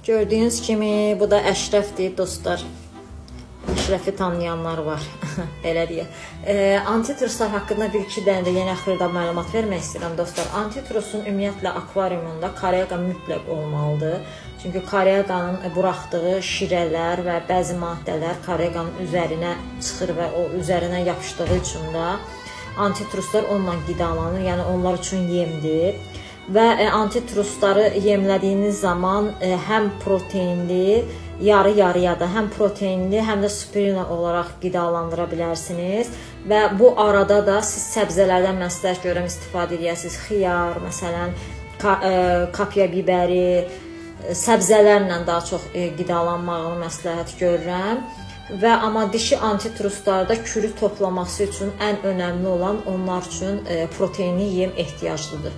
Gördüyünüz kimi bu da Əşrəfdir dostlar. Əşrəfi tanıyanlar var. Belə deyək. Antitrustlar haqqında bir-iki dənə də yeni axırda məlumat vermək istəyirəm dostlar. Antitrusun ümumiyyətlə akvariumunda karyaka mütləq olmalıdır. Çünki karyakanın buraxdığı şirələr və bəzi maddələr karyakanın üzərinə çıxır və o üzərinə yapışdığı üçün də antitrustlar onunla qidalanır. Yəni onlar üçün yemdir. Və antitrustları yemlədiyiniz zaman həm proteinli, yarı-yarıya da həm proteinli, həm də spirulina olaraq qidalandıra bilərsiniz. Və bu arada da siz səbzələrdən məsləhət görürəm istifadə edəsiniz. Xiyar, məsələn, kapya bibəri, səbzələrlə daha çox qidalanmağını məsləhət görürəm. Və amma dişi antitrustlarda kürü toplaması üçün ən önəmli olan onlar üçün proteinli yem ehtiyaclıdır.